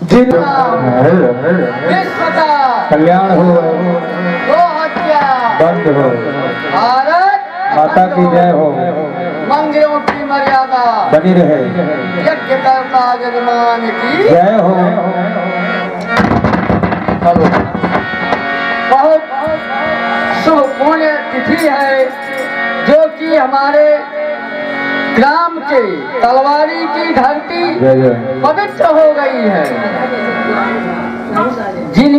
जिन विश्व का कल्याण हो, गो हत्या बंद हो, भारत माता की जय हो, मंदिरों की मर्यादा बनी रहे, यज्ञ करता यजमान की जय हो। बहुत शुभ पुण्य तिथि है जो कि हमारे ग्राम के तलवारी की धरती जय जय। पवित्र हो गई है। जिन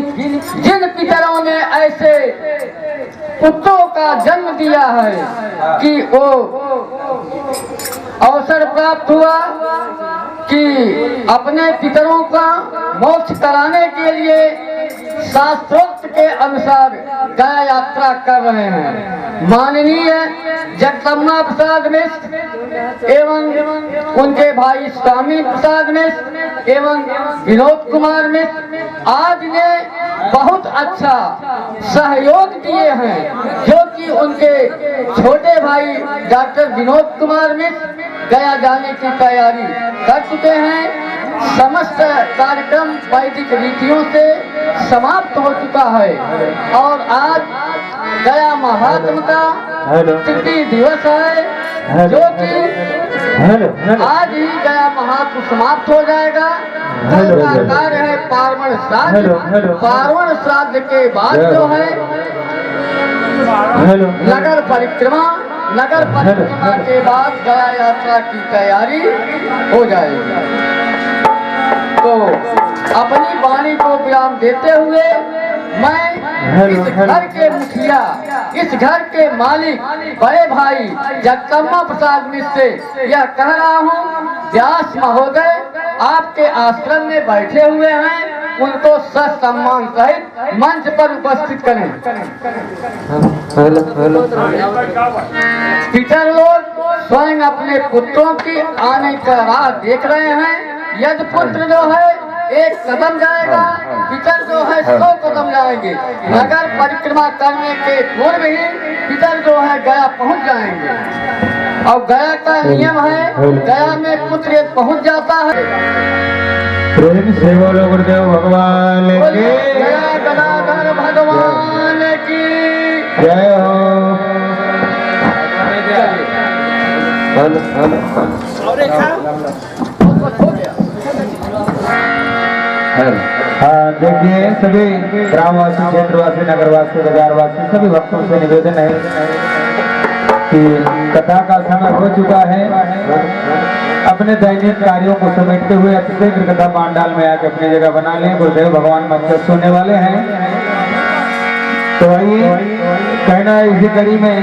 जिन पितरों ने ऐसे पुत्रों का जन्म दिया है कि वो अवसर प्राप्त हुआ कि अपने पितरों का मोक्ष कराने के लिए शास्त्रोक्त के अनुसार गया यात्रा कर रहे हैं। माननीय जगदम्बा प्रसाद मिश्र एवं उनके भाई स्वामी प्रसाद मिश्र एवं विनोद कुमार मिश्र आज ने बहुत अच्छा सहयोग दिए हैं, जो कि उनके छोटे भाई डॉक्टर विनोद कुमार मिश्र गया जाने की तैयारी कर चुके हैं। समस्त कार्यक्रम वैदिक रीतियों से समाप्त हो चुका है और आज गया महात्म का तृतीय दिवस है, जो कि आज ही गया महात्म समाप्त हो जाएगा। कल का कार्य है पार्वण श्राद्ध। पार्वण श्राद्ध के बाद जो है नगर परिक्रमा, नगर परिक्रमा के बाद गया यात्रा की तैयारी हो जाएगी। तो अपनी वाणी को विराम देते हुए मैं इस घर के मुखिया, इस घर के मालिक बड़े भाई जगदम्बा प्रसाद मिश्र से यह कह रहा हूँ, व्यास महोदय आपके आश्रम में बैठे हुए हैं, उनको सम्मान सहित मंच पर उपस्थित करें। पितर लोग स्वयं अपने पुत्रों की आने का राह देख रहे हैं। यदि पुत्र जो है एक कदम जाएगा, पितर जो है 100 कदम जाएंगे। नगर परिक्रमा करने के पूर्व ही पितर जो है गया पहुंच जाएंगे। और गया का नियम है, गया में पुत्र पहुंच जाता है। प्रेम से बोलो गुरुदेव भगवान की गया गदाधर भगवान की जय हो। हाँ देखिए, सभी ग्रामवासी, क्षेत्रवासी, नगरवासी, बाजारवासी सभी भक्तों से निवेदन है कि कथा का समय हो चुका है। अपने दैनिक कार्यों को समेटते हुए अतिशीघ्र कथा पांडाल में आके अपनी जगह बना लें। गुरुदेव भगवान मंच सोने वाले हैं, तो आइए कहना है इसी कड़ी में,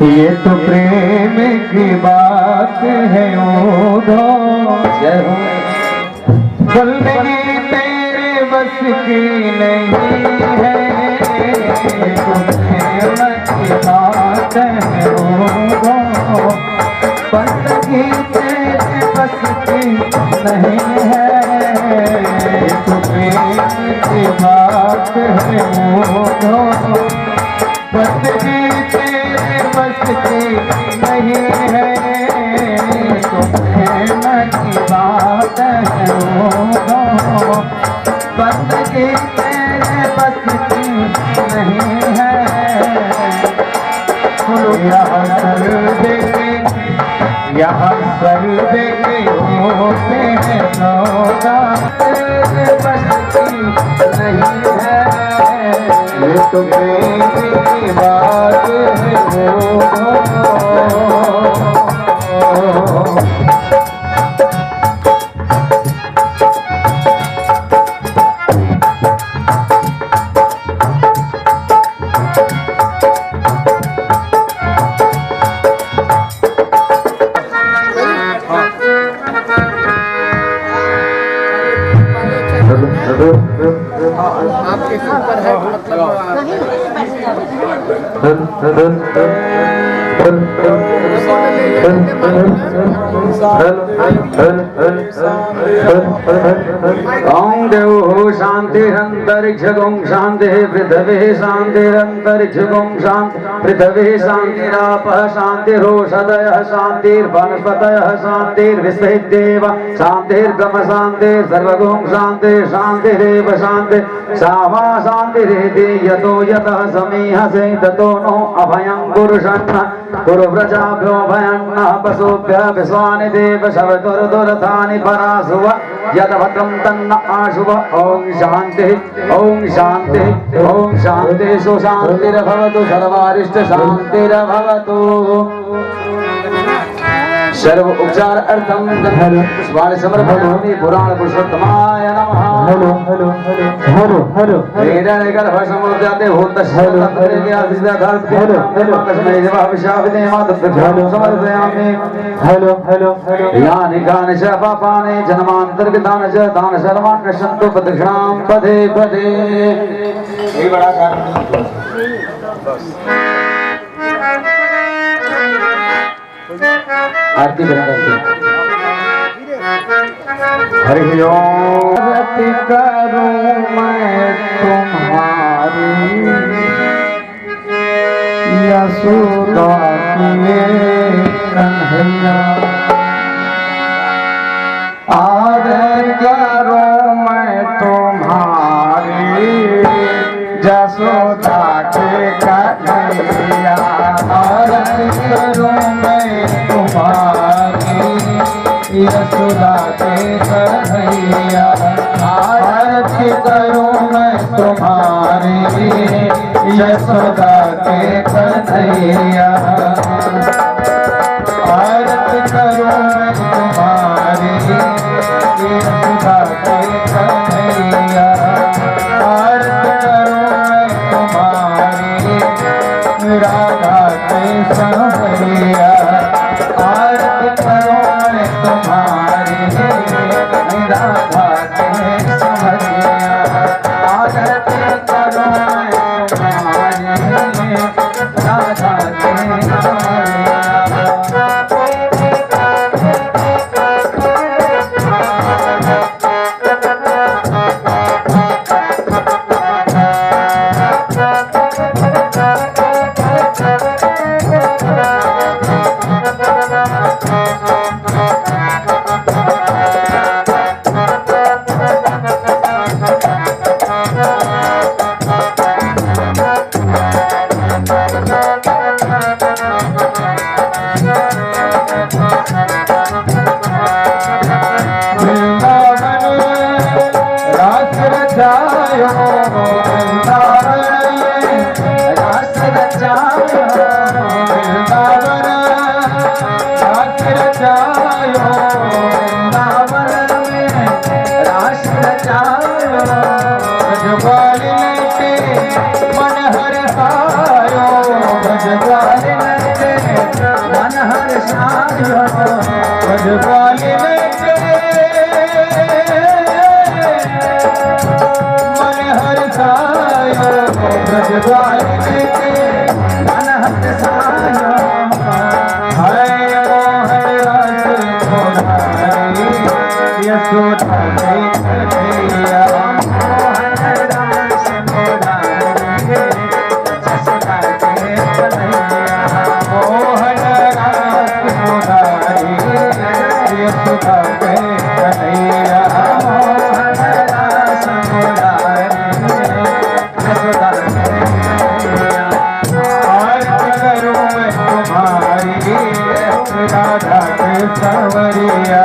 ये तो प्रेम की बात है ओढ़ो। जय हो। जिंदगी तेरे बस की नहीं है, प्रेम की बात है ओढ़ो। जिंदगी तेरे बस की नहीं है, तो प्रेम की बात है ओढ़ो। जिंदगी तेरे बस की नहीं है, तो प्रेम की बात है ओढ़ो। बंदगी तेरे बस की नहीं है। यहाँ सर देके होते हैं सौदा, तेरे बस की नहीं है, ये तो मेरी बात है आपके ऊपर है मतलब ओम देव शांतिरंतरिक्ष गुं शांति पृथ्वी शांतिरंतरिक्ष गुं शांति पृथ्वी शांतिरापः शांतिरोषधयः शांतिर्वनस्पतयः शांतिर्विश्वदेव शांतिर्गम शांतिर् सर्वगुं शांति शांतिरेव शांति सामा शांतिरेति यतो यतः समीहसे ततो नो अभयं पुरुषन्न कुरु व्रजाभ्यो भयन्नः पशुभ्यः विश्वानि देव शवदुर्दुरथानि परासुव यदभद्रं तन्न आशुभ ओम शांति ओम शांति ओम शांति सुशांतिर्भवतु सर्वारिष्ट शांतिर्भवतु सर्व उपचार अर्थम पुष्पाणि समर्पयामि पुराण पुरुषोत्तमाय नमः hello hello hello hello hello वेदन गर्भ समुद्याते भूतस्य तत्रे व्याधिदाधार हेलो हेलो कस्मै देवा विशाविदे मातृभ्यो समर्पयामि हेलो हेलो हेलो यानि कानि च पापानि जन्मान्तर्गतानि च तानि सर्वाणि नश्यन्तु प्रदक्षिणां पदे पदे ये बड़ा कारण आरती करा हरि ओम आरती करूं मैं तुम्हारी यशोदा की कन्हैया आरती करूं मैं तुम्हारी यशोदा के कन्हैया आरती करूं मैं तुम्हारी यशोदा के कन्हैया आरती करूं मैं तुम्हारी यशोदा के कन्हैया आरती करूं मैं तुम्हारी यशोदा के कन्हैया आरती करूं मैं तुम्हारी राधा के संवरिया आरती करूं मैं तुम्हारी राधा के संवरिया आरती करूं मैं तुम्हारी राधा के संवरिया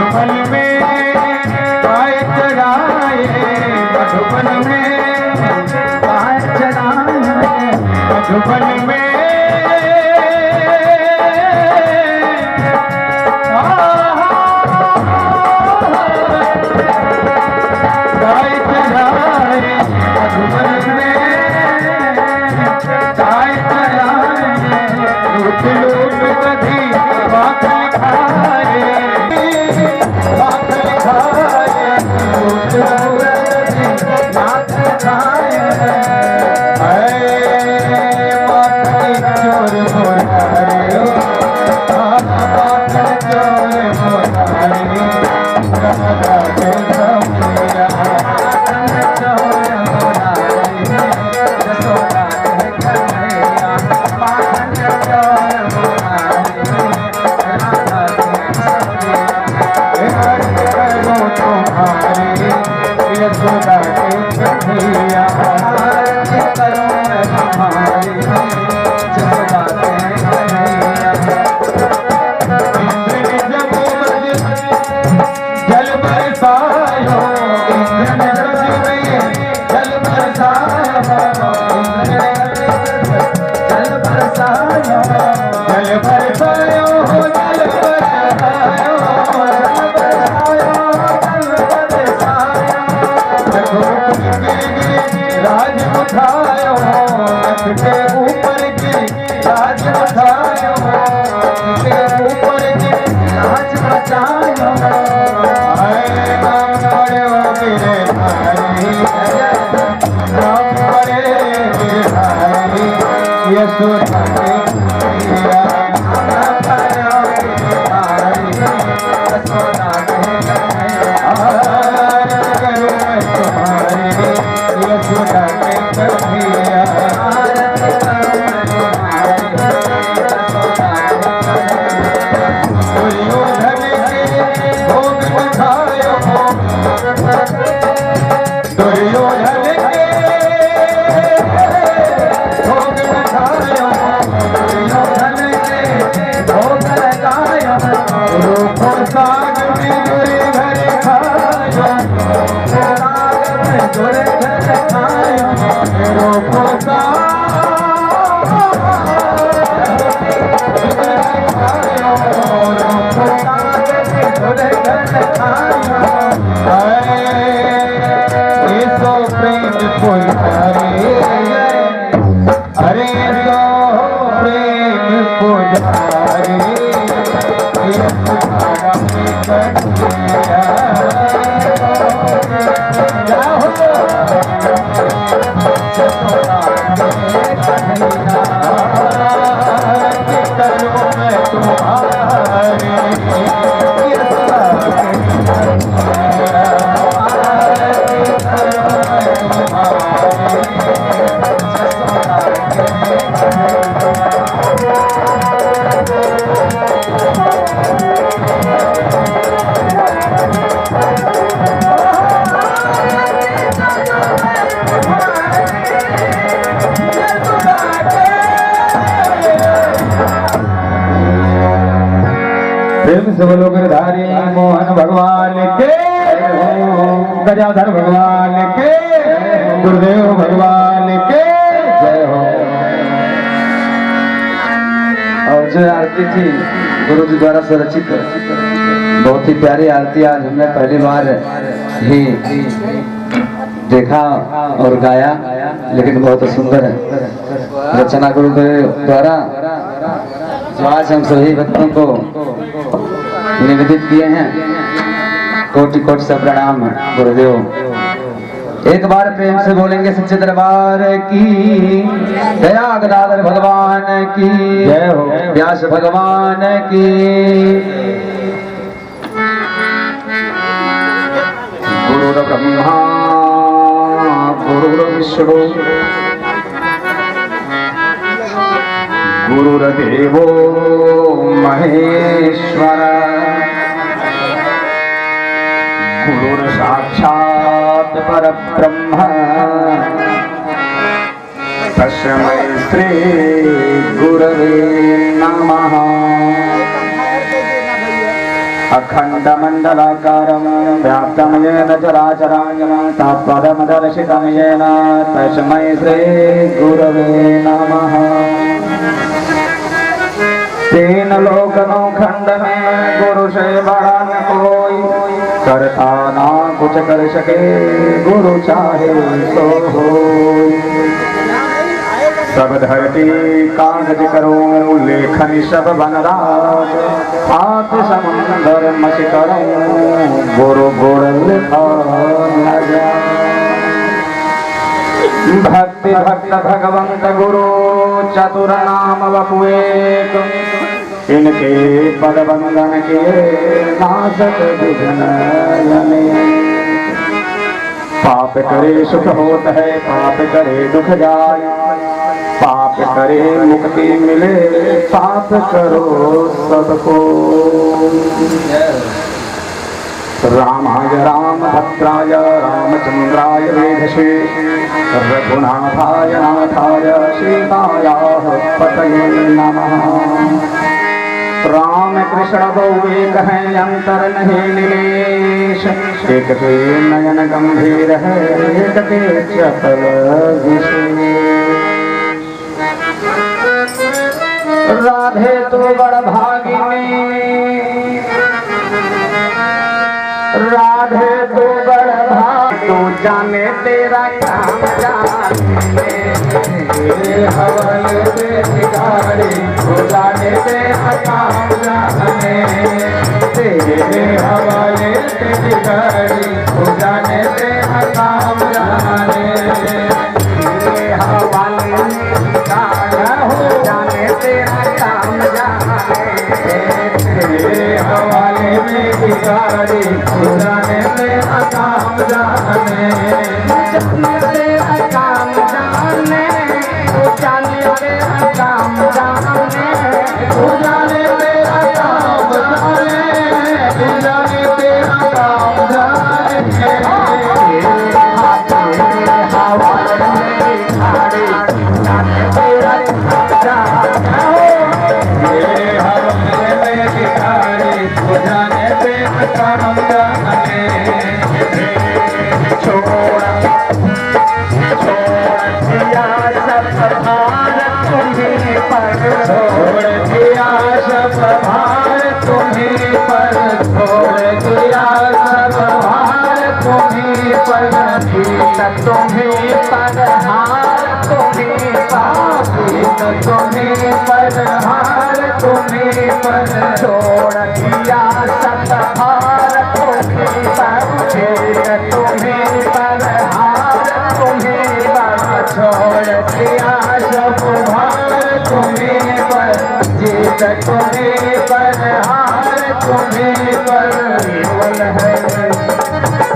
मधुबन में आए चढ़ाए, मधुबन में आए चढ़ाए, मधुबन में राज उठायो के ऊपर की राज उठायो के ऊपर की राज बचायो प्रेम से बोलो गिरधारी मोहन भगवान के, गजाधर भगवान के, गुरुदेव भगवान के जय हो। और जो आरती थी गुरु जी द्वारा स्वरचित, बहुत ही प्यारी आरती आज हमने पहली बार ही देखा और गाया, लेकिन बहुत सुंदर है। रचना गुरुदेव द्वारा जो आज हम सभी भक्तों को निवेदित किए हैं, कोटि कोटि से प्रणाम गुरुदेव। एक बार प्रेम से बोलेंगे सच्चे दरबार की दया, गदाधर भगवान की जय हो। व्यास भगवान की। गुरुर ब्रह्मा गुरुर विष्णु गुरुर्देवो महेश्वर, गुरुर् साक्षात् परब्रह्म, तस्मै श्री गुरवे नमः। अखण्डमण्डलाकारं व्याप्तं येन चराचरं तत्पदमदर्शितं येन तस्मै श्रीगुरवे नमः। तीन लोकनो खंड में गुरु से बड़ा न कोई, करता ना कुछ कर सके गुरु चाहे सो होई। सब धरती कागज करो लेखन सब बनराज, हाथ समुंदर मच करो गुरु गुण लिखा न जाए। भक्ति भक्त भगवंत गुरु चतुर नाम वपु एक, इनके पद बंदन किए नासक विघ्न अनेक। पाप करे सुख होत है पाप करे दुख जाय, पाप करे मुक्ति मिले पाप करो सबको। रामाय रामभद्राय रामचंद्राय वेधसे, रघुनाथाय नाथाय सीतायाः पतये नमः। राम कृष्ण दो एक है अंतर नहीं निलेश, एक के नयन गंभीर है एक के चपल विशेष। राधे तू बड़ भागिनी, राधे तू बड़ भाग, तू जाने तेरा काम जाने हवल दे भिखारी, तू जाने तेरा काम जाने तेरे हवाले से भिखारी, तू जाने तेरा काम जाने तेरे हवाले हो जाने तेरा काम जाने तेरे हवाले में भिखारी, तू जाने तेरा काम जाने तेरा काम जाने तू जाने तेरा काम जाने तू जाने तेरा काम जाने तू जाने तेरा काम जाने हवाले में भिखारी, जाने तेरा काम जाने हवाले में भिखारी, तू जाने तेरा काम जाने। छोड़ दिया सब भार तुम्हीं पर, छोड़ दिया सब भार तुम्हीं पर, छोड़ दिया सब भार तुम्हीं पर, गीत तुम्हीं पर हार तुम्हीं पर, गीत तुम्हीं पर हार तुम्हीं पर, छोड़ दिया सब भार तुम्हीं पर, गीत तुम्हीं पर हार तुम्हीं पर, छोड़ दिया सब भार तुम्हीं पर, जीत तुम्हीं पर हार तुम्हीं पर।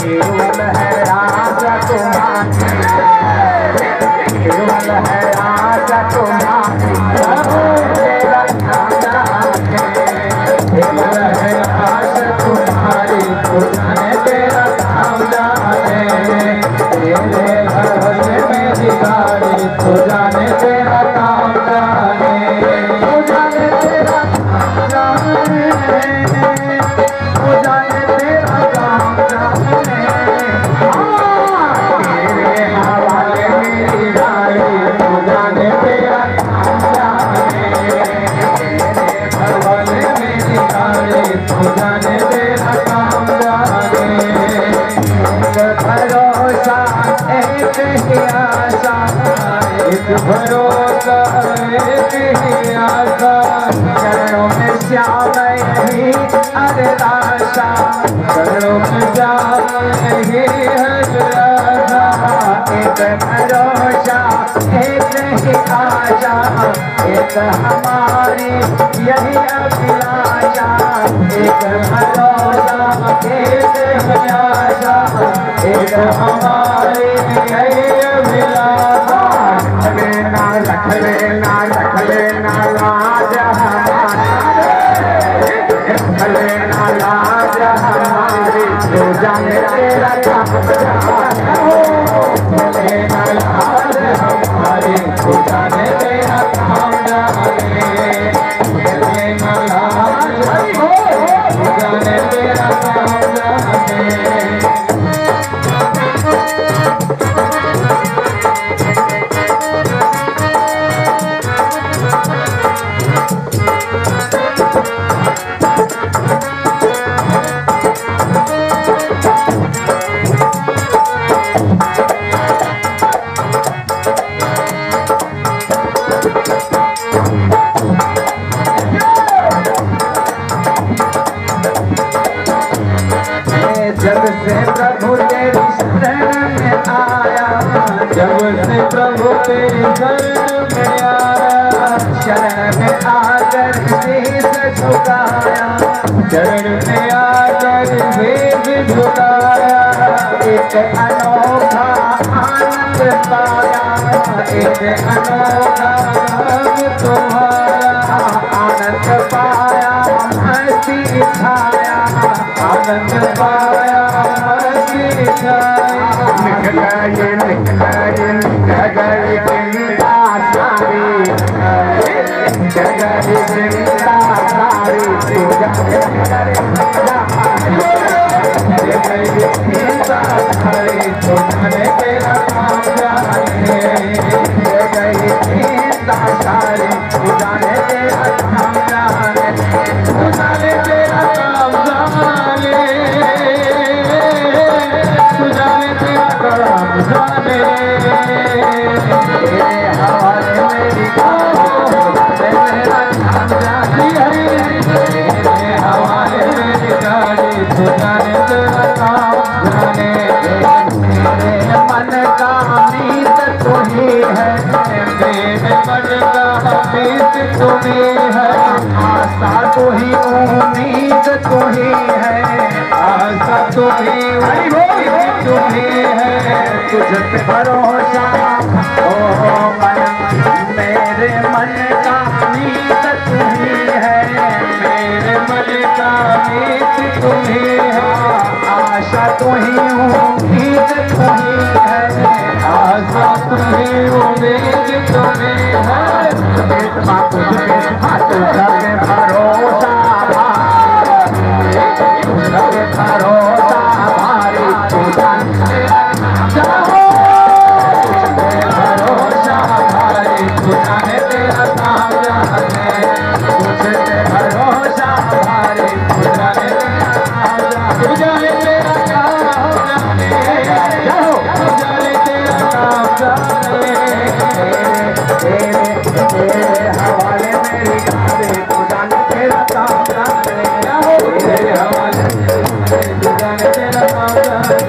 केवल है राजा तुम्हारी, केवल है राजा तुम्हारी, तेरा नाम जाने केवल है राजा तुम्हारी, तू जाने तेरा नाम जाने तेरे घर में भिखारी, तू जाने तेरा काम जाने तू जाने तेरा काम जाने तू जाने तेरा काम जाने तेरे हवाले में भिखारी, तू जाने तेरा काम जाने तेरे हवाले में भिखारी, तू जाने तेरा काम जाने। भरोसा एक ही आशा, एक भरोसा एक ही आशा, चरणों में श्याम यही अभिलाषा, चरणों में श्याम यही अभिलाषा। एक भरोसा एक ही आशा, एक हमारी यही अभिलाषा, एक भरोसा एक ही आशा, एक हमारी यही अभिलाषा। रख लेना लाज हमारी, रख लेना लाज हमारी, तू जाने तेरा काम जाने लेना लाज हमारी, तू जाने तेरा काम जाने लेना लाज, तू जाने जब से प्रभु तेरी शरण में आया, जब से प्रभु तेरी शरण में आया, शरण में आकर शीश झुकाया, शरण में आकर शीश झुकाया, एक अनोखा आनंद पाया, एक अनोखा नाम तुम्हारा, आनंद पाया मस्ती छाया, आनंद पाया मस्ती छाया, लिख गई चिंता सारी, जगह चिंता सारी, पूजा करे चिंता सारी, तुम्हारे तेरा काम जाने, जगह चिंता सारी, जाने तेरा काम जाने, जाने तेरा काम जाने, जाने तेरा काम जाने, तेरे हवाले मेरी तेरा काम जाने, तेरे हवाले मेरी गाड़ी, जाने तेरा काम जाने, मेरे मन का मीत तू ही है, मेरे मन का मीत तुम्ही है, आशा तू ही उम्मीद तू ही है, आशा तू ही उम्मीद तू ही है, तुझ पे भरोसा ओ मन, मेरे मन का मीत तू ही है, मेरे मन का मीत तू ही है, आशा तू ही उम्मीद तू ही है, आशा तू ही उम्मीद तू ही है, तुझ पे भरोसा भारी, तुझा जाओ, भरोसा भारी, तुझे तेरा काम जाने, तुझे भरोसा भारी, तुझे तेरा काम जाने, जाओ, तुझे तेरा काम जाने, तेरे हवाले मेरी गाड़ी, तुझे तेरा काम जाने, तेरे हवाले तुझे तेरा काम जाने,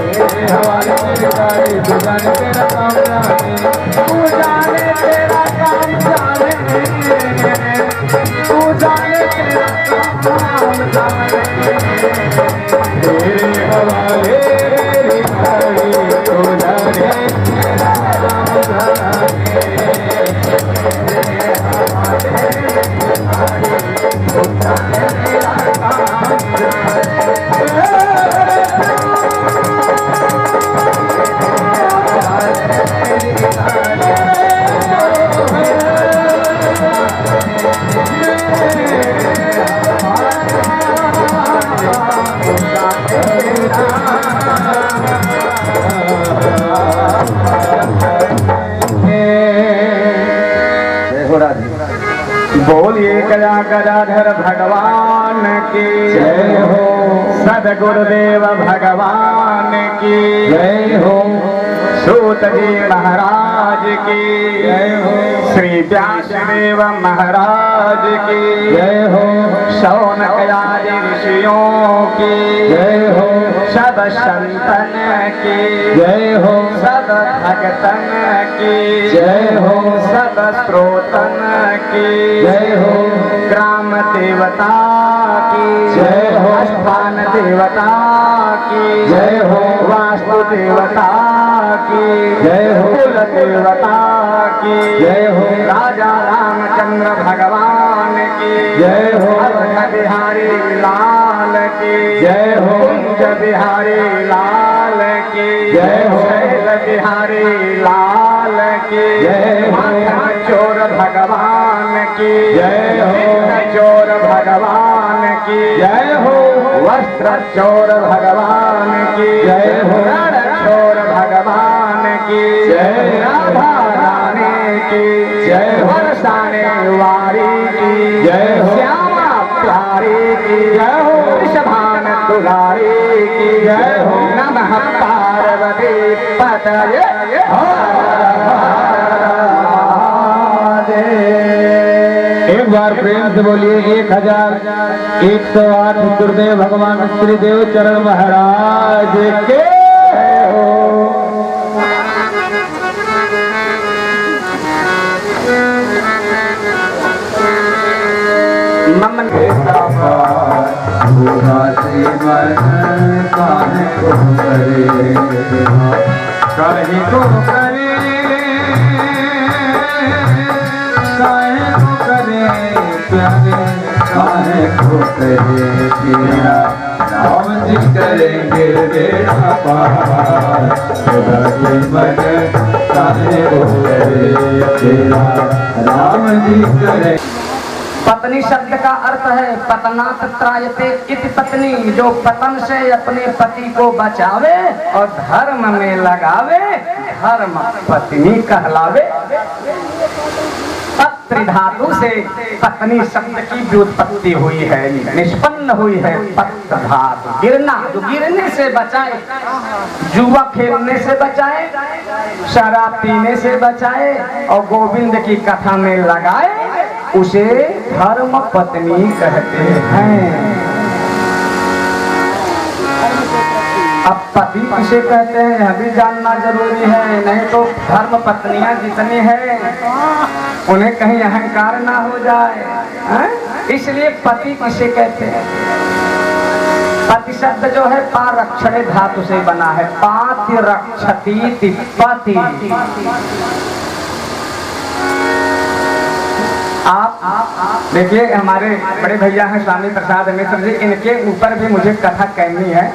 तेरे हवाले मेरी गाड़ी, तुझे तेरा काम जाने, तू जाने तेरा काम जाने, तू जाने तेरा काम जाने, तेरे हवाले मेरी गाड़ी, तुझे तेरा काम जाने, तेरे हवाले मेरी गाड़ी, तुझे तेरा काम जाने। बोलिए गया गदाधर भगवान की जय हो, सदगुरुदेव भगवान की जय हो, सूत जी महाराज की जय हो, श्री व्यासदेव महाराज की जय हो, शौनक आदि ऋषियों की जय हो, सब संतन की जय हो, सब भगतन की जय हो, सब श्रोतन की जय हो, ग्राम देवता की जय हो, स्थान देवता की जय हो, वास्तु देवता की जय हो, कुल देवता की जय हो, राजा रामचंद्र भगवान की जय हो, अवध बिहारी लाल की जय हो, कुंज बिहारी लाल की जय हो, शैल बिहारी लाल की जय हो, चोर भगवान की जय हो, चोर भगवान की जय हो, वस्त्र चोर भगवान की जय हो, चोर भगवान की जय, राधा रानी की जय, बरसाने वारी की जय हो, श्यामा प्यारी की जय हो, ऋषभान दुलारी की जय हो, नमः पार्वती पतये एक बार बार प्रेम से बोलिए 1108 गुरुदेव भगवान श्री देव चरण महाराज के हो। ममन कहीं को करे काहे को करे प्यारे काहे को करे तेरा राम जी करेंगे बेड़ा पार खुदा के मन काहे को करे तेरा राम जी करे। पत्नी शब्द का अर्थ है पतनात् त्रायते इति पत्नी, जो पतन से अपने पति को बचावे और धर्म में लगावे, धर्म पत्नी कहलावे। पत्र धातु से पत्नी शब्द की व्युत्पत्ति हुई है, निष्पन्न हुई है। पत्र धातु गिरना, जो गिरने से बचाए, जुआ खेलने से बचाए, शराब पीने से बचाए और गोविंद की कथा में लगाए, उसे धर्म पत्नी कहते हैं। अब पति किसे कहते हैं यह भी जानना जरूरी है, नहीं तो धर्म पत्नियां जितनी हैं उन्हें कहीं अहंकार ना हो जाए, इसलिए पति किसे कहते हैं। पति शब्द जो है पारक्षणे धातु से बना है, पाति रक्षति पति। आप देखिए हमारे बड़े भैया हैं स्वामी प्रसाद मिश्र जी, इनके ऊपर भी मुझे कथा कहनी है,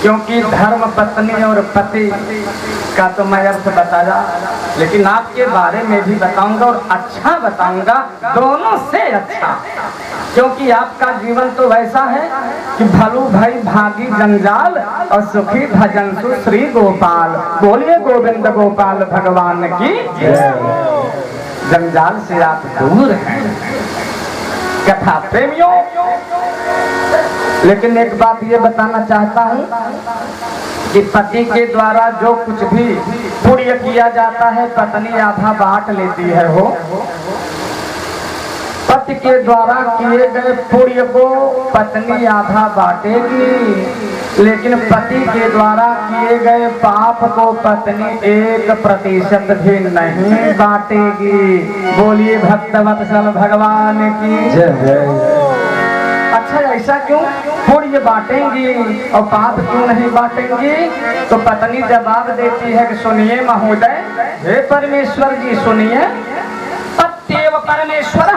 क्योंकि धर्म पत्नी और पति का तो मैं अब से बताया, लेकिन आपके बारे में भी बताऊंगा और अच्छा बताऊंगा, दोनों से अच्छा, क्योंकि आपका जीवन तो वैसा है कि भलू भाई भागी जंजाल और सुखी भजन सु श्री गोपाल। बोलिए गोविंद गोपाल भगवान की जंजाल से आप दूर हैं कथा प्रेमियों। लेकिन एक बात ये बताना चाहता हूँ कि पति के द्वारा जो कुछ भी पुण्य किया जाता है पत्नी आधा बांट लेती है। हो पति के द्वारा किए गए पुण्य को पत्नी आधा बांटेगी, लेकिन पति के द्वारा किए गए पाप को पत्नी 1% भी नहीं बांटेगी। बोलिए भक्तवत्सल भगवान की जय। अच्छा ऐसा क्यों? पुण्य बांटेंगी और पाप क्यों नहीं बांटेंगी? तो पत्नी जवाब देती है कि सुनिए महोदय, हे परमेश्वर जी सुनिए, पत्येव परमेश्वर,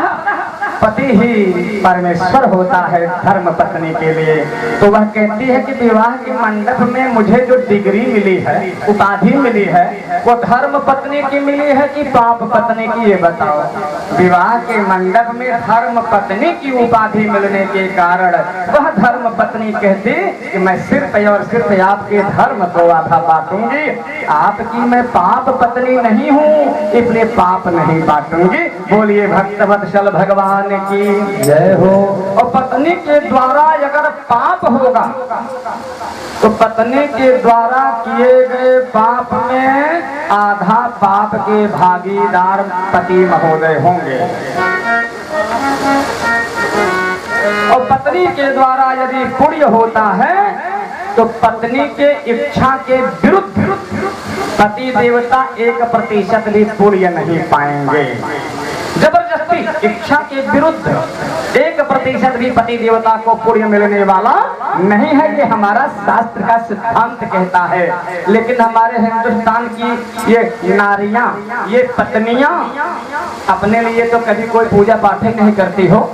पति ही परमेश्वर होता है धर्म पत्नी के लिए। तो वह कहती है कि विवाह के मंडप में मुझे जो डिग्री मिली है, उपाधि मिली है, वो धर्म पत्नी की मिली है कि पाप पत्नी की, ये बताओ। विवाह के मंडप में धर्म पत्नी की उपाधि मिलने के कारण वह धर्म पत्नी कहती कि मैं सिर्फ और सिर्फ आपके धर्म को आधा बांटूंगी, आपकी मैं पाप पत्नी नहीं हूँ, इसलिए पाप नहीं बांटूंगी। बोलिए भक्तवत्सल भगवान की जय हो। और पत्नी के द्वारा अगर पाप होगा तो पत्नी के द्वारा किए गए पाप में आधा पाप के भागीदार पति महोदय होंगे। और पत्नी के द्वारा यदि पुण्य होता है तो पत्नी के इच्छा के विरुद्ध पति देवता 1% भी पुण्य नहीं पाएंगे। जबरदस्ती इच्छा के विरुद्ध 1% भी पति देवता को पुण्य मिलने वाला नहीं है, ये हमारा शास्त्र का सिद्धांत कहता है। लेकिन हमारे हिंदुस्तान की ये नारियां, ये पत्नियां अपने लिए तो कभी कोई पूजा पाठ ही नहीं करती हो,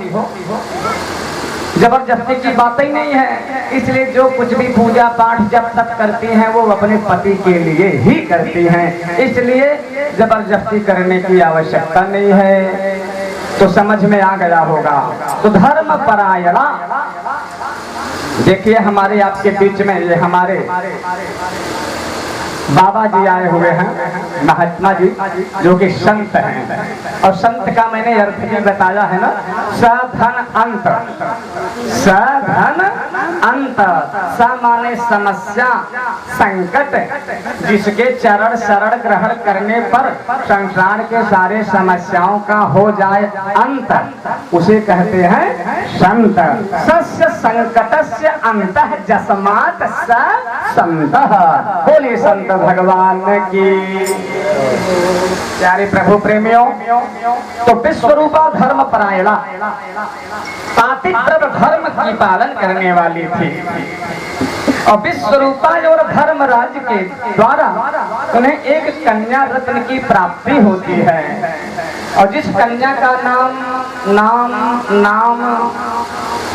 जबरदस्ती की बात ही नहीं है। इसलिए जो कुछ भी पूजा पाठ जब तक करती हैं वो अपने पति के लिए ही करती हैं, इसलिए जबरदस्ती करने की आवश्यकता नहीं है। तो समझ में आ गया होगा। तो धर्म परायणा, देखिए हमारे आपके बीच में ये हमारे बाबा जी आए हुए हैं, महात्मा जी, जो कि संत हैं। और संत का मैंने अर्थ भी बताया है ना, साधन अंत, साधन अंत, स माने समस्या, संकट, जिसके चरण शरण ग्रहण करने पर संसार के सारे समस्याओं का हो जाए अंत, उसे कहते हैं संत। सस्य संकटस्य अंतः जस्मात् स संतः। बोलिए संत भगवान की। प्यारे प्रभु प्रेमियों, तो विश्वरूपा धर्म परायणा पातिव्रत धर्म की पालन करने वाली थी और विश्वरूपा और धर्मराज के द्वारा उन्हें एक कन्या रत्न की प्राप्ति होती है और जिस कन्या का नाम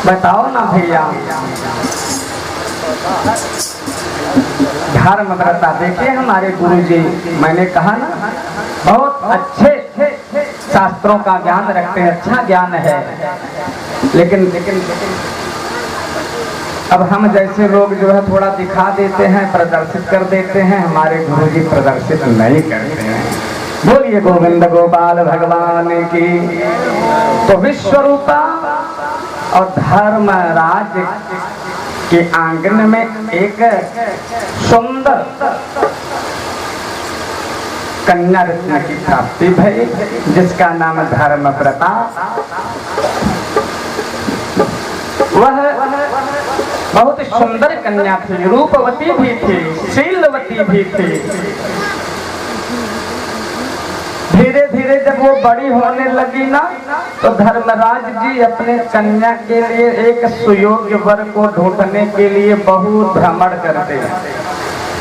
बताओ ना भैया। धर्मव्रता। देखिए हमारे गुरुजी, मैंने कहा ना बहुत अच्छे शास्त्रों का ज्ञान रखते हैं, अच्छा ज्ञान है, लेकिन अब हम जैसे लोग जो है थोड़ा दिखा देते हैं, प्रदर्शित कर देते हैं, हमारे गुरुजी प्रदर्शित नहीं करते हैं। बोलिए गोविंद गोपाल भगवान की। तो विश्वरूपा और धर्मराज के आंगन में एक सुंदर कन्या रत्न की प्राप्ति भई, जिसका नाम धर्मव्रता। वह बहुत सुंदर कन्या थी, रूपवती भी थी, शीलवती भी थी। धीरे धीरे जब वो बड़ी होने लगी ना, तो धर्मराज जी अपने कन्या के लिए एक सुयोग्य वर को ढूंढने के लिए बहुत भ्रमण करते हैं,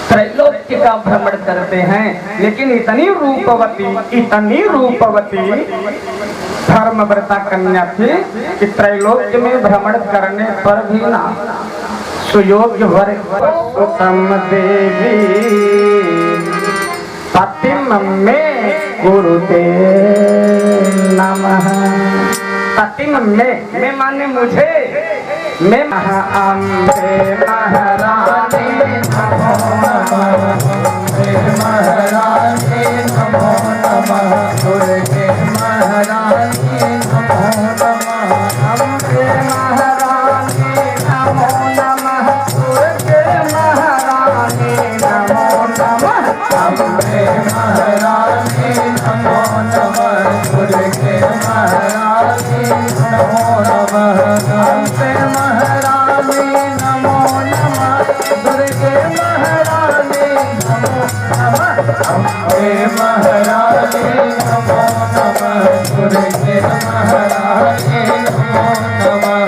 त्रैलोक्य का भ्रमण करते हैं। लेकिन इतनी रूपवती धर्मव्रता कन्या थी कि त्रैलोक्य में भ्रमण करने पर भी ना सुयोग्य वर। उत्तम देवी पतिम में गुरुते नमः। पतिम में माने मुझे, मैं अम्बे महारानी नमो नमः, महारानी नमो नमः, दुर्गे महारानी नमो नमः, अम्बे महारानी नमो नमः, दुर्गे महारानी नमो नमः, अम्बे महारानी नमो नमः, दुर्गे महारानी नमो नमः, अम्बे महारानी नमो नमः, दुर्गे महारानी नमो नमः, अम्बे महारानी नमो नमः, दुर्गे महारानी नमो नमः।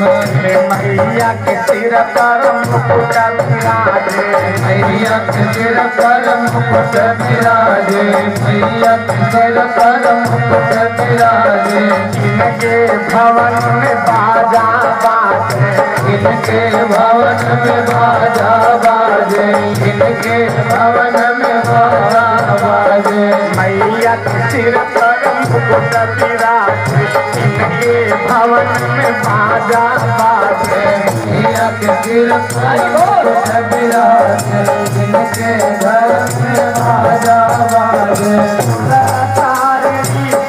मैया के सिर पर मुकुट विराजे, मैया के सिर पर मुकुट विराजे, मैया के सिर पर मुकुट विराजे। इनके भवन में बाजा बाजे, इनके भवन में बाजा बाजे, इनके भवन में बाजा बाजे। मैया के सिर पर मुकुट विराजे, इनके भवन में बाजा बाजे, मैया के सिर पर मुकुट विराजे, इनके घर में बाजा बाजे।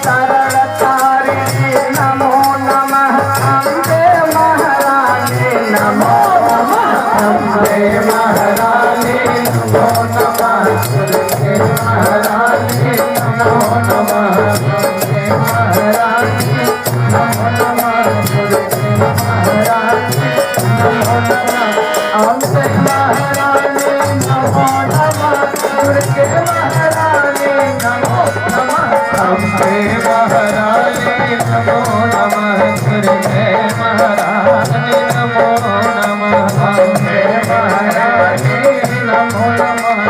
शरण तारिणी नमो नमः, अम्बे महारानी नमो नमः, अम्बे महारानी नमो नमः, दुर्गे महारानी नमो नमः, अम्बे महारानी नमो नमः, दुर्गे महारानी नमो नमः, अम्बे महारानी नमो नमः, दुर्गे महारानी नमो नमः, अम्बे महारानी नमो नमः, दुर्गे महारानी नमो नमः, अम्बे महारानी नमो नमः,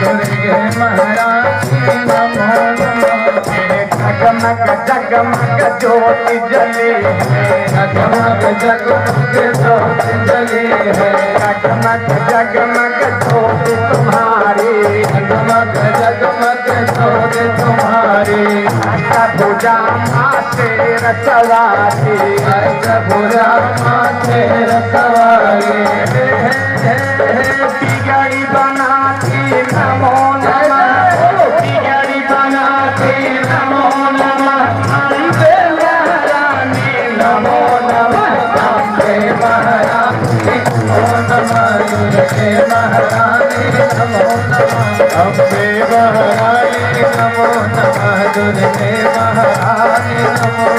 दुर्गे महारानी नमो नमः। जगमग जगमग ज्योति जले, जगमग जगमग ज्योति जले है, जगमग जगमग ज्योति तुम्हारी, जगमग जगमग ज्योति तुम्हारी। अष्टभुजा माँ शेर सवारी, अष्टभुजा माँ शेर सवारी। बिगड़ी बनाती नमो नमः, बिगड़ी बनाती नमो नमः, अम्बे महारानी नमो नमः, अम्बे महारानी नमो नमः, अम्बे महारानी नमो नमः दुर्गे महारानी नमो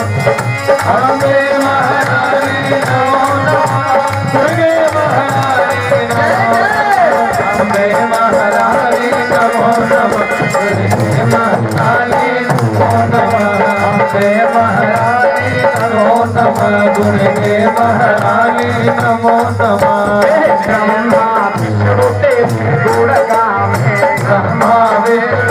अम्बे महारानी नमो नमः दुर्गे महारानी नमो अम्बे महारानी नमो नमः दुर्गे महारानी नमो नमः अम्बे महारानी नमो नमः दुर्गे महारानी नमो नमः ब्रह्मा विष्णु तेरे गुण गावे ब्रह्मा विष्णु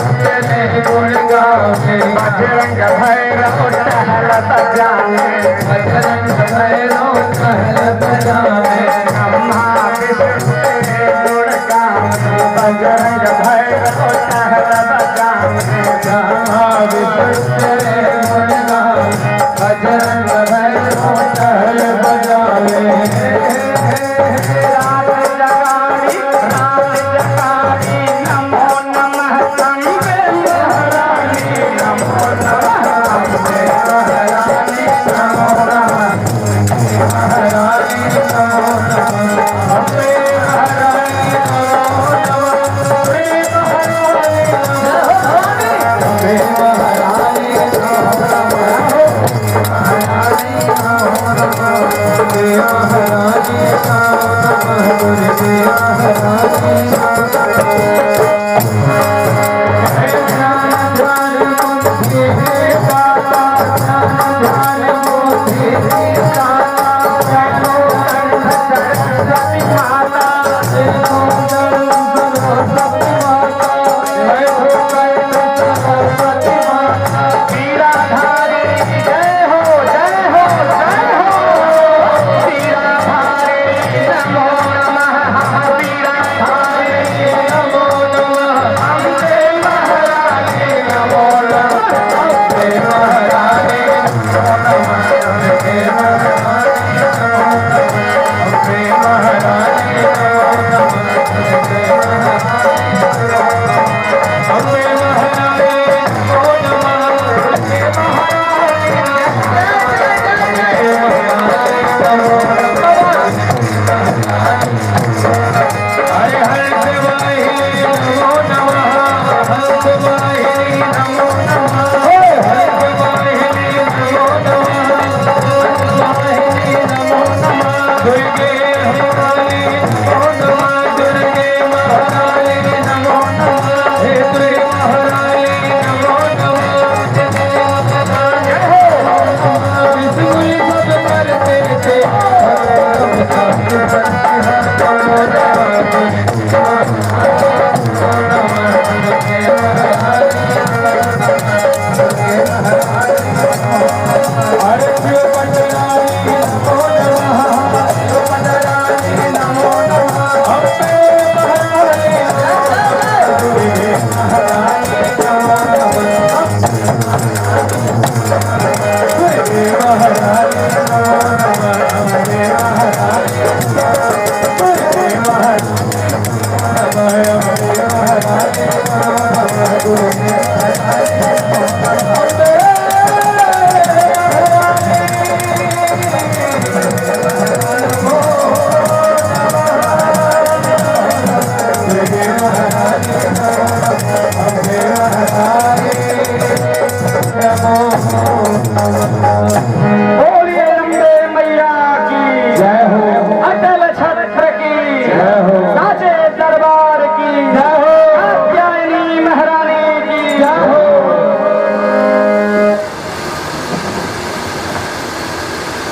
गुण गावे बजरंग भैरव टहलत जावे बजरंग भैरव टहलत जावे ब्रह्मा विष्णु तेरे गुण गावे बजरंग भैरव टहलत जावे ब्रह्मा विष्णु तेरे गुण गावे बजरंग भैरव टहलत जावे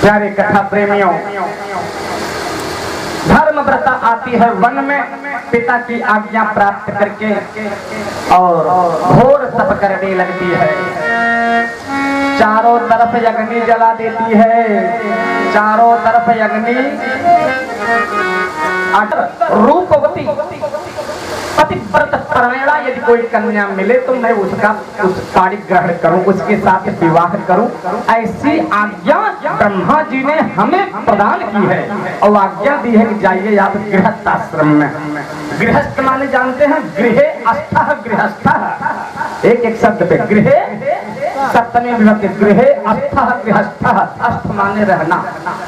प्यारे कथा प्रेमियों, धर्मव्रता आती है वन में पिता की आज्ञा प्राप्त करके और घोर तप करने लगती है। चारों तरफ अग्नि जला देती है, चारों तरफ अग्नि। रूपवती पतिव्रत परायणा यदि कोई कन्या मिले तो मैं उसका ग्रहण करूं, उसके साथ विवाह करूं, ऐसी आज्ञा ब्रह्मा जी ने हमें प्रदान की है। और आज्ञा दी है कि जाइए आप गृहस्थ आश्रम में। गृहस्थ माने जानते हैं, गृहे अस्थः गृहस्थ, एक एक शब्द पे गृहे सप्तमी विभक्ति, गृहे अस्थः गृहस्थ। अस्थ माने रहना,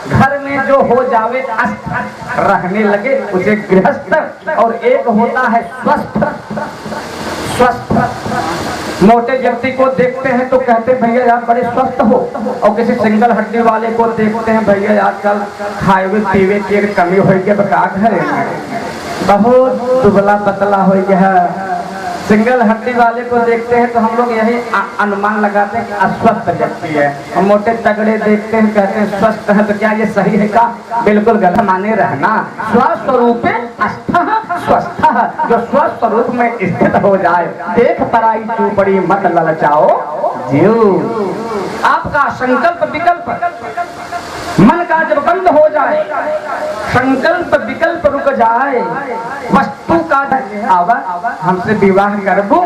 घर में में जो हो जावे अस्त रहने लगे उसे गृहस्थ, और एक होता है स्वस्थ। स्वस्थ मोटे व्यक्ति को देखते हैं तो कहते हैं भैया यार बड़े स्वस्थ हो, और किसी सिंगल हड्डी वाले को देखते हैं भैया आजकल खाए हुए पीवे की कमी हो गई, बका घर बहुत दुबला पतला हो गया। सिंगल हड्डी वाले को देखते हैं तो हम लोग यही अनुमान लगाते हैं कि अस्वस्थ व्यक्ति है, और मोटे तगड़े देखते हैं कहते हैं स्वस्थ है। तो क्या ये सही है का? बिल्कुल गलत माने रहना। स्वस्वरूप स्वस्थ, जो स्वस्वरूप में स्थित हो जाए, देख पराई चूपड़ी मत ललचाओ जीव। आपका संकल्प विकल्प मन का जब बंद हो जाए, संकल्प विकल्प रुक जाए, वस्तु का आवा हमसे विवाह करबो,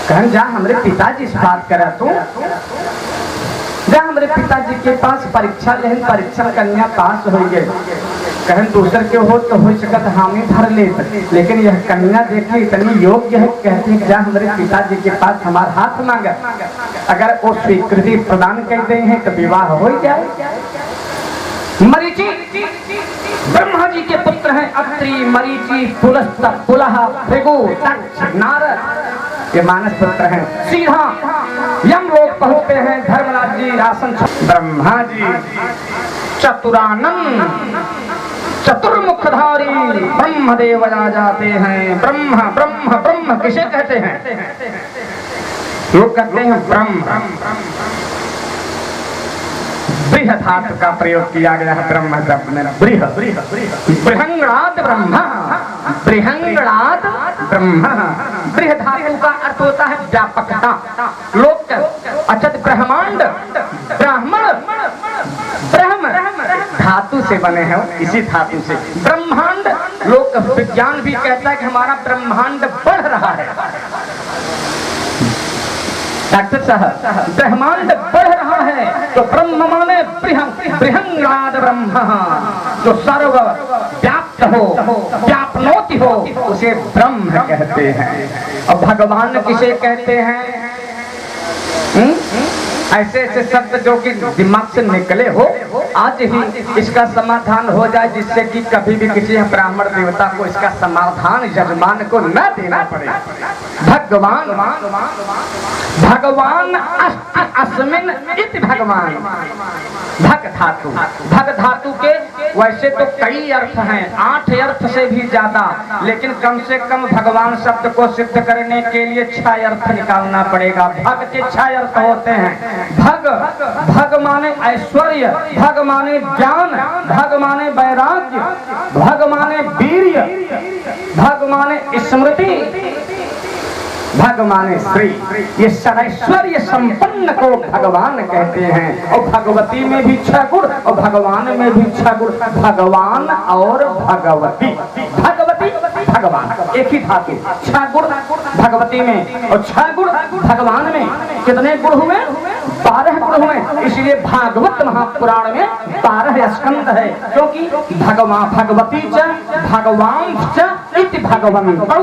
कहन जा हमरे पिताजी से बात करा तू, जा हमरे पिताजी के पास परीक्षा लेन परीक्षा कन्या पास हो गए, कहन दूसर के हो तो हो सकत हामी भर ले, लेकिन यह कन्या देखे इतनी योग्य है, कहते हैं जा हमरे पिताजी के पास हमारा हाथ मांगा, अगर वो स्वीकृति प्रदान कर दे हैं तो विवाह हो जाए। मरीचि ब्रह्मा जी के पुत्र हैं, अत्रि मरीचि पुलस्त्य पुलह भृगु दक्ष नारद, ये मानस पुत्र हैं। सीधा यम लोग पहुंचते हैं, धर्मराज जी आसन, ब्रह्मा जी चतुरानन चतुर्मुखधारी ब्रह्मदेव आ जाते हैं। ब्रह्म ब्रह्म ब्रह्म किसे कहते हैं? लोग कहते हैं ब्रह्म। बृह धातु का प्रयोग किया गया है ब्रह्म शब्द में। बृह बृहंगणाद ब्रह्म, बृहंगणाद ब्रह्म। बृह धातु का अर्थ होता है व्यापकता। लोक अचत ब्रह्मांड, ब्राह्मण ब्रह्म धातु से बने हैं, इसी धातु से ब्रह्मांड। लोक विज्ञान भी कहता है कि हमारा ब्रह्मांड बढ़ रहा है। डॉक्टर साहब ब्रह्मांड बढ़ रहा है तो ब्रह्म माने बृहंगणाद ब्रह्म, जो सर्व व्याप्त हो, व्यापनोति हो, उसे ब्रह्म कहते हैं। और भगवान किसे कहते हैं? ऐसे ऐसे शब्द जो कि दिमाग से निकले हो, आज ही इसका समाधान हो जाए, जिससे कि कभी भी किसी ब्राह्मण देवता को इसका समाधान यजमान को न देना पड़े। भगवान भगवान अस्मिन इति भगवान। भग धातु, भग धातु के वैसे तो कई अर्थ हैं, 8 अर्थ से भी ज्यादा, लेकिन कम से कम भगवान शब्द को सिद्ध करने के लिए 6 अर्थ निकालना पड़ेगा। भग के 6 अर्थ होते हैं। भग, भग माने ऐश्वर्य, भग माने ज्ञान, भग माने वैराग्य, भग माने वीर्य, भग माने स्मृति, भग माने श्री। ये सर्वैश्वर्य संपन्न को भगवान कहते हैं। और भगवती में भी 6 गुण और भगवान में भी 6 गुण। भगवान और भगवती, भगवती भगवान एक ही धातु। 6 गुण भगवती में और 6 गुण भगवान में। कितने गुण हुए? 12 गुण हुए। इसलिए भागवत महापुराण में 12 स्कंद है, क्योंकि भगवान भगवती च भगवान च इति भगवन्तौ